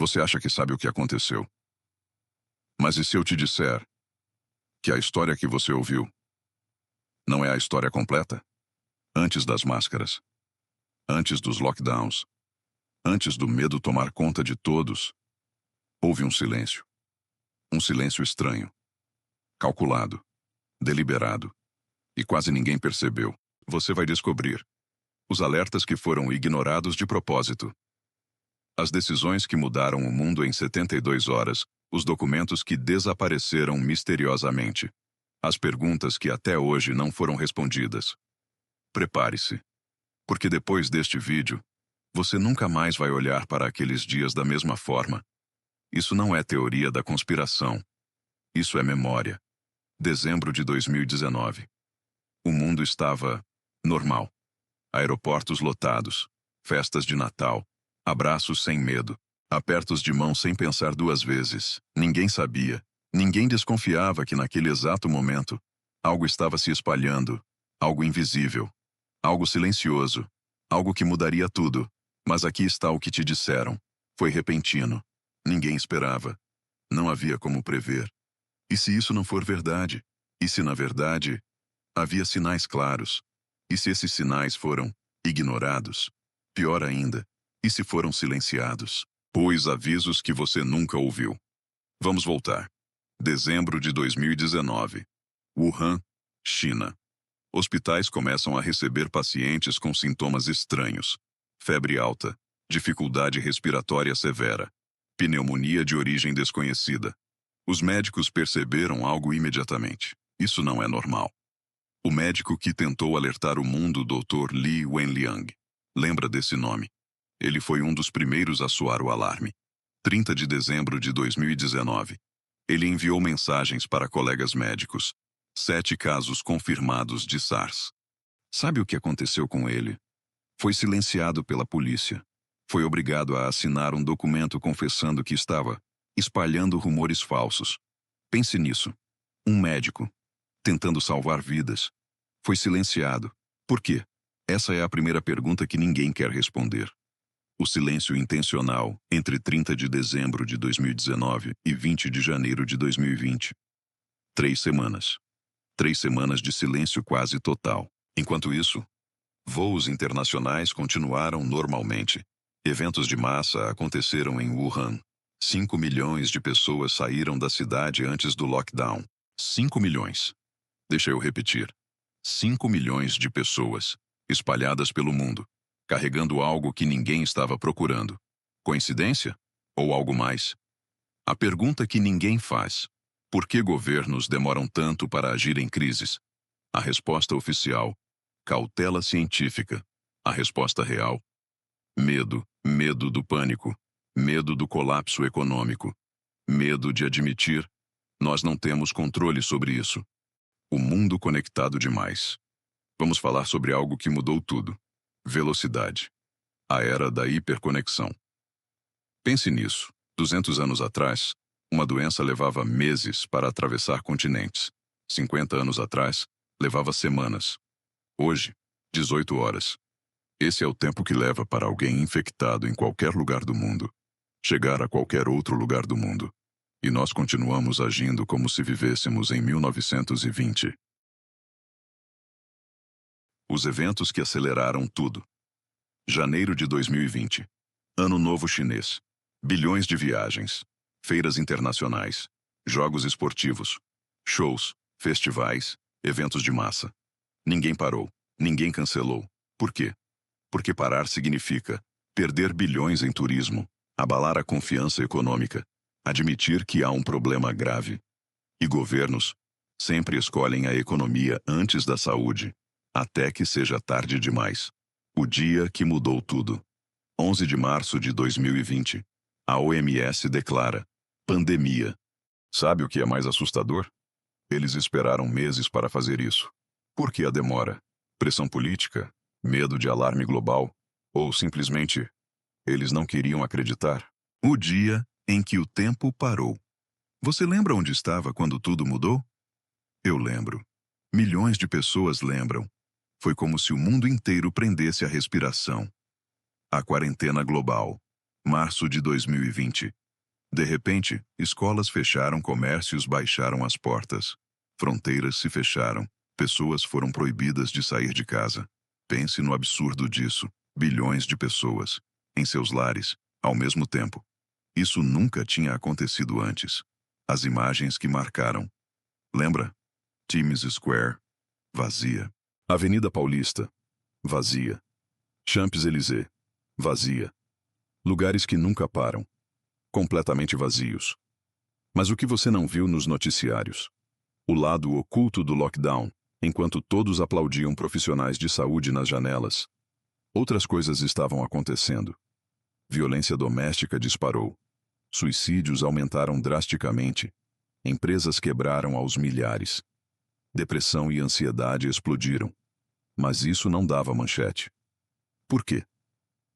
Você acha que sabe o que aconteceu. Mas e se eu te disser que a história que você ouviu não é a história completa? Antes das máscaras, antes dos lockdowns, antes do medo tomar conta de todos, houve um silêncio. Um silêncio estranho, calculado, deliberado, e quase ninguém percebeu. Você vai descobrir os alertas que foram ignorados de propósito, as decisões que mudaram o mundo em 72 horas, os documentos que desapareceram misteriosamente, as perguntas que até hoje não foram respondidas. Prepare-se, porque depois deste vídeo, você nunca mais vai olhar para aqueles dias da mesma forma. Isso não é teoria da conspiração. Isso é memória. Dezembro de 2019. O mundo estava normal. Aeroportos lotados, festas de Natal, abraços sem medo, apertos de mão sem pensar duas vezes. Ninguém sabia, ninguém desconfiava que naquele exato momento, algo estava se espalhando, algo invisível, algo silencioso, algo que mudaria tudo. Mas aqui está o que te disseram. Foi repentino. Ninguém esperava. Não havia como prever. E se isso não for verdade? E se, na verdade, havia sinais claros? E se esses sinais foram ignorados? Pior ainda, e se foram silenciados? Pois avisos que você nunca ouviu. Vamos voltar. Dezembro de 2019. Wuhan, China. Hospitais começam a receber pacientes com sintomas estranhos. Febre alta, dificuldade respiratória severa, pneumonia de origem desconhecida. Os médicos perceberam algo imediatamente. Isso não é normal. O médico que tentou alertar o mundo, Dr. Li Wenliang. Lembra desse nome? Ele foi um dos primeiros a soar o alarme. 30 de dezembro de 2019. Ele enviou mensagens para colegas médicos. 7 casos confirmados de SARS. Sabe o que aconteceu com ele? Foi silenciado pela polícia. Foi obrigado a assinar um documento confessando que estava espalhando rumores falsos. Pense nisso. Um médico, tentando salvar vidas, foi silenciado. Por quê? Essa é a primeira pergunta que ninguém quer responder. O silêncio intencional entre 30 de dezembro de 2019 e 20 de janeiro de 2020. 3 semanas. 3 semanas de silêncio quase total. Enquanto isso, voos internacionais continuaram normalmente. Eventos de massa aconteceram em Wuhan. 5 milhões de pessoas saíram da cidade antes do lockdown. 5 milhões. Deixa eu repetir. 5 milhões de pessoas, espalhadas pelo mundo, carregando algo que ninguém estava procurando. Coincidência? Ou algo mais? A pergunta que ninguém faz: por que governos demoram tanto para agir em crises? A resposta oficial: cautela científica. A resposta real: medo. Medo do pânico. Medo do colapso econômico. Medo de admitir: nós não temos controle sobre isso. O mundo conectado demais. Vamos falar sobre algo que mudou tudo. Velocidade. A era da hiperconexão. Pense nisso. 200 anos atrás, uma doença levava meses para atravessar continentes. 50 anos atrás, levava semanas. Hoje, 18 horas. Esse é o tempo que leva para alguém infectado em qualquer lugar do mundo chegar a qualquer outro lugar do mundo. E nós continuamos agindo como se vivêssemos em 1920. Os eventos que aceleraram tudo. Janeiro de 2020. Ano Novo Chinês. Bilhões de viagens. Feiras internacionais. Jogos esportivos. Shows. Festivais. Eventos de massa. Ninguém parou. Ninguém cancelou. Por quê? Porque parar significa perder bilhões em turismo, abalar a confiança econômica, admitir que há um problema grave. E governos sempre escolhem a economia antes da saúde, até que seja tarde demais. O dia que mudou tudo. 11 de março de 2020. A OMS declara: pandemia. Sabe o que é mais assustador? Eles esperaram meses para fazer isso. Por que a demora? Pressão política? Medo de alarme global? Ou simplesmente, eles não queriam acreditar? O dia em que o tempo parou. Você lembra onde estava quando tudo mudou? Eu lembro. Milhões de pessoas lembram. Foi como se o mundo inteiro prendesse a respiração. A quarentena global. Março de 2020. De repente, escolas fecharam, comércios baixaram as portas. Fronteiras se fecharam. Pessoas foram proibidas de sair de casa. Pense no absurdo disso. Bilhões de pessoas, em seus lares, ao mesmo tempo. Isso nunca tinha acontecido antes. As imagens que marcaram. Lembra? Times Square, vazia. Avenida Paulista, vazia. Champs-Élysées, vazia. Lugares que nunca param. Completamente vazios. Mas o que você não viu nos noticiários? O lado oculto do lockdown, enquanto todos aplaudiam profissionais de saúde nas janelas. Outras coisas estavam acontecendo. Violência doméstica disparou. Suicídios aumentaram drasticamente. Empresas quebraram aos milhares. Depressão e ansiedade explodiram. Mas isso não dava manchete. Por quê?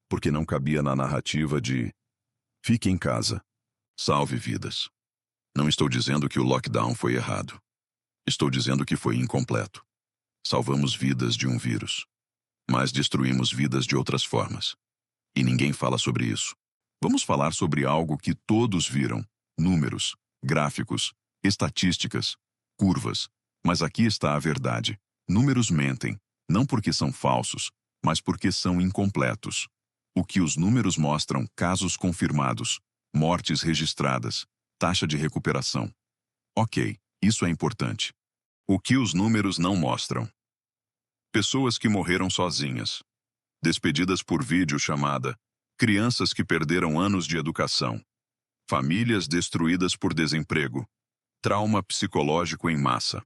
Porque não cabia na narrativa de fique em casa, salve vidas. Não estou dizendo que o lockdown foi errado. Estou dizendo que foi incompleto. Salvamos vidas de um vírus, mas destruímos vidas de outras formas. E ninguém fala sobre isso. Vamos falar sobre algo que todos viram: números, gráficos, estatísticas, curvas. Mas aqui está a verdade. Números mentem, não porque são falsos, mas porque são incompletos. O que os números mostram: casos confirmados, mortes registradas, taxa de recuperação. Ok, isso é importante. O que os números não mostram? Pessoas que morreram sozinhas, despedidas por videochamada, crianças que perderam anos de educação, famílias destruídas por desemprego, trauma psicológico em massa.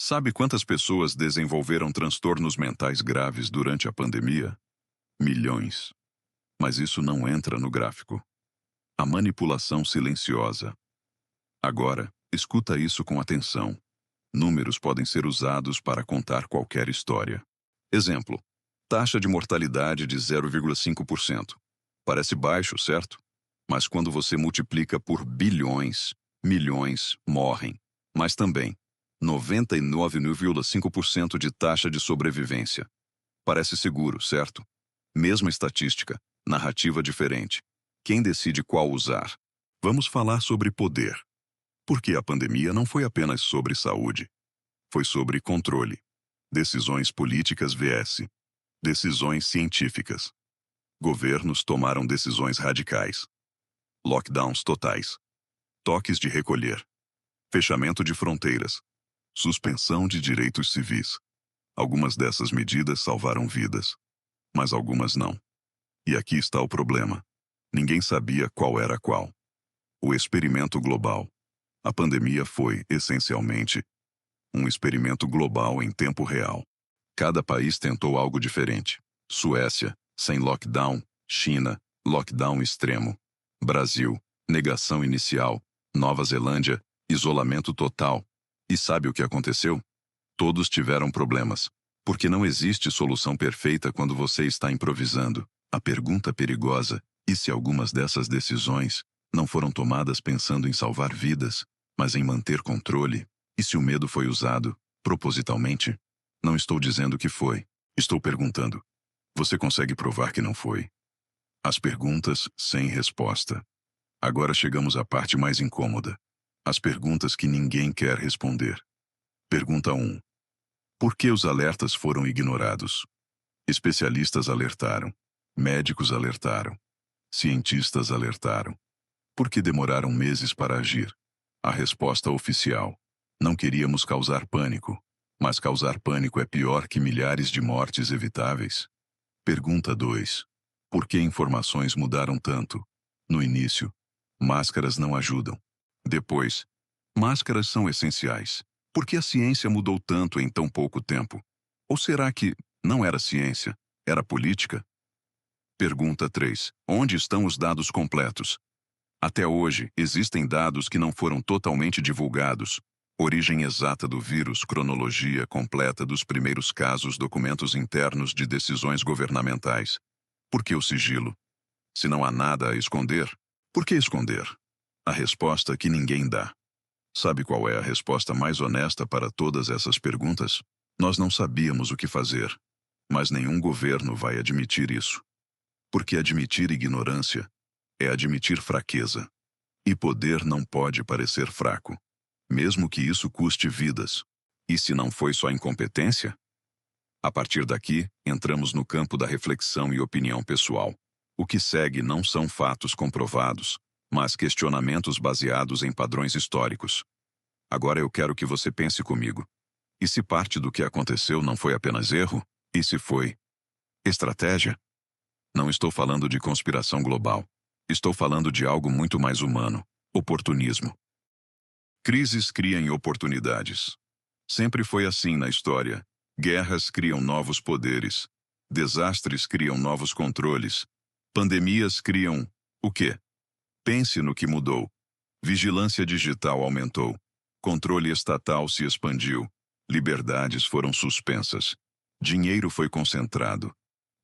Sabe quantas pessoas desenvolveram transtornos mentais graves durante a pandemia? Milhões. Mas isso não entra no gráfico. A manipulação silenciosa. Agora, escuta isso com atenção. Números podem ser usados para contar qualquer história. Exemplo: taxa de mortalidade de 0,5%. Parece baixo, certo? Mas quando você multiplica por bilhões, milhões morrem. Mas também 99,5% de taxa de sobrevivência. Parece seguro, certo? Mesma estatística, narrativa diferente. Quem decide qual usar? Vamos falar sobre poder. Porque a pandemia não foi apenas sobre saúde. Foi sobre controle. Decisões políticas vs. decisões científicas. Governos tomaram decisões radicais. Lockdowns totais. Toques de recolher. Fechamento de fronteiras. Suspensão de direitos civis. Algumas dessas medidas salvaram vidas, mas algumas não. E aqui está o problema. Ninguém sabia qual era qual. O experimento global. A pandemia foi, essencialmente, um experimento global em tempo real. Cada país tentou algo diferente. Suécia, sem lockdown. China, lockdown extremo. Brasil, negação inicial. Nova Zelândia, isolamento total. E sabe o que aconteceu? Todos tiveram problemas. Porque não existe solução perfeita quando você está improvisando. A pergunta perigosa: e se algumas dessas decisões não foram tomadas pensando em salvar vidas, mas em manter controle? E se o medo foi usado, propositalmente? Não estou dizendo que foi. Estou perguntando. Você consegue provar que não foi? As perguntas sem resposta. Agora chegamos à parte mais incômoda. As perguntas que ninguém quer responder. Pergunta 1. Por que os alertas foram ignorados? Especialistas alertaram. Médicos alertaram. Cientistas alertaram. Por que demoraram meses para agir? A resposta oficial: não queríamos causar pânico. Mas causar pânico é pior que milhares de mortes evitáveis. Pergunta 2. Por que informações mudaram tanto? No início, máscaras não ajudam. Depois, máscaras são essenciais. Por que a ciência mudou tanto em tão pouco tempo? Ou será que não era ciência, era política? Pergunta 3. Onde estão os dados completos? Até hoje, existem dados que não foram totalmente divulgados. Origem exata do vírus, cronologia completa dos primeiros casos, documentos internos de decisões governamentais. Por que o sigilo? Se não há nada a esconder, por que esconder? A resposta que ninguém dá. Sabe qual é a resposta mais honesta para todas essas perguntas? Nós não sabíamos o que fazer. Mas nenhum governo vai admitir isso. Porque admitir ignorância É admitir fraqueza. E poder não pode parecer fraco, mesmo que isso custe vidas. E se não foi só incompetência? A partir daqui, entramos no campo da reflexão e opinião pessoal. O que segue não são fatos comprovados, mas questionamentos baseados em padrões históricos. Agora eu quero que você pense comigo. E se parte do que aconteceu não foi apenas erro? E se foi estratégia? Não estou falando de conspiração global. Estou falando de algo muito mais humano: oportunismo. Crises criam oportunidades. Sempre foi assim na história. Guerras criam novos poderes. Desastres criam novos controles. Pandemias criam o quê? Pense no que mudou. Vigilância digital aumentou. Controle estatal se expandiu. Liberdades foram suspensas. Dinheiro foi concentrado.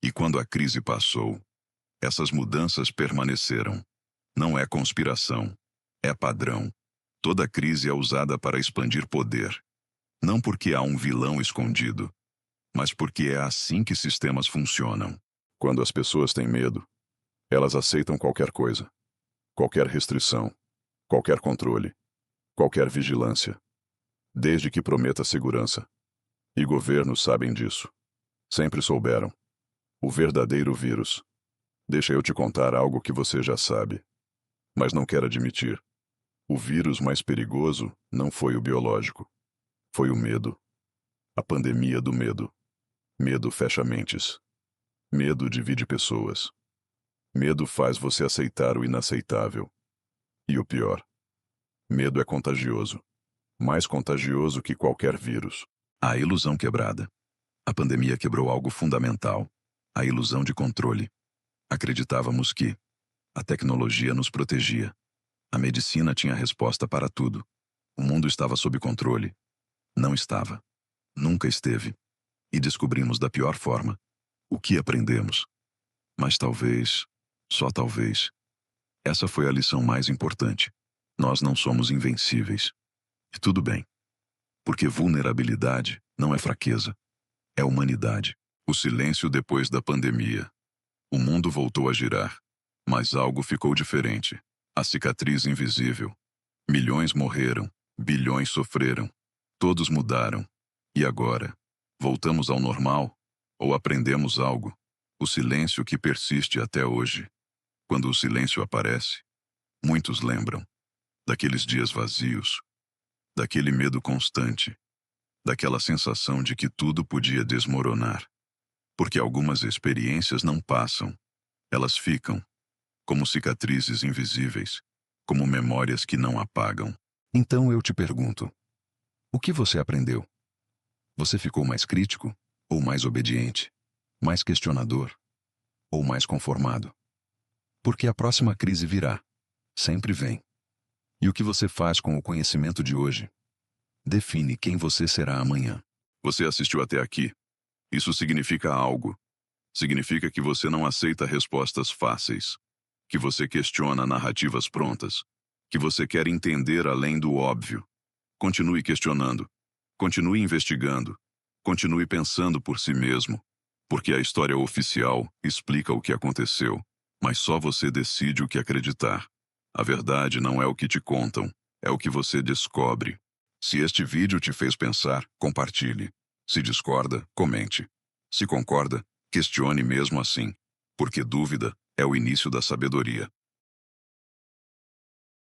E quando a crise passou, essas mudanças permaneceram. Não é conspiração. É padrão. Toda crise é usada para expandir poder. Não porque há um vilão escondido, mas porque é assim que sistemas funcionam. Quando as pessoas têm medo, elas aceitam qualquer coisa. Qualquer restrição, qualquer controle, qualquer vigilância, desde que prometa segurança. E governos sabem disso. Sempre souberam. O verdadeiro vírus. Deixa eu te contar algo que você já sabe, mas não quer admitir. O vírus mais perigoso não foi o biológico. Foi o medo. A pandemia do medo. Medo fecha mentes. Medo divide pessoas. Medo faz você aceitar o inaceitável. E o pior: medo é contagioso. Mais contagioso que qualquer vírus. A ilusão quebrada. A pandemia quebrou algo fundamental: a ilusão de controle. Acreditávamos que a tecnologia nos protegia. A medicina tinha resposta para tudo. O mundo estava sob controle. Não estava. Nunca esteve. E descobrimos da pior forma. O que aprendemos? Mas talvez, só talvez, essa foi a lição mais importante. Nós não somos invencíveis. E tudo bem. Porque vulnerabilidade não é fraqueza. É humanidade. O silêncio depois da pandemia. O mundo voltou a girar. Mas algo ficou diferente. A cicatriz invisível. Milhões morreram. Bilhões sofreram. Todos mudaram. E agora? Voltamos ao normal? Ou aprendemos algo? O silêncio que persiste até hoje. Quando o silêncio aparece, muitos lembram daqueles dias vazios, daquele medo constante, daquela sensação de que tudo podia desmoronar. Porque algumas experiências não passam, elas ficam, como cicatrizes invisíveis, como memórias que não apagam. Então eu te pergunto, o que você aprendeu? Você ficou mais crítico ou mais obediente? Mais questionador ou mais conformado? Porque a próxima crise virá. Sempre vem. E o que você faz com o conhecimento de hoje define quem você será amanhã. Você assistiu até aqui. Isso significa algo. Significa que você não aceita respostas fáceis, que você questiona narrativas prontas, que você quer entender além do óbvio. Continue questionando. Continue investigando. Continue pensando por si mesmo. Porque a história oficial explica o que aconteceu, mas só você decide o que acreditar. A verdade não é o que te contam, é o que você descobre. Se este vídeo te fez pensar, compartilhe. Se discorda, comente. Se concorda, questione mesmo assim. Porque dúvida é o início da sabedoria.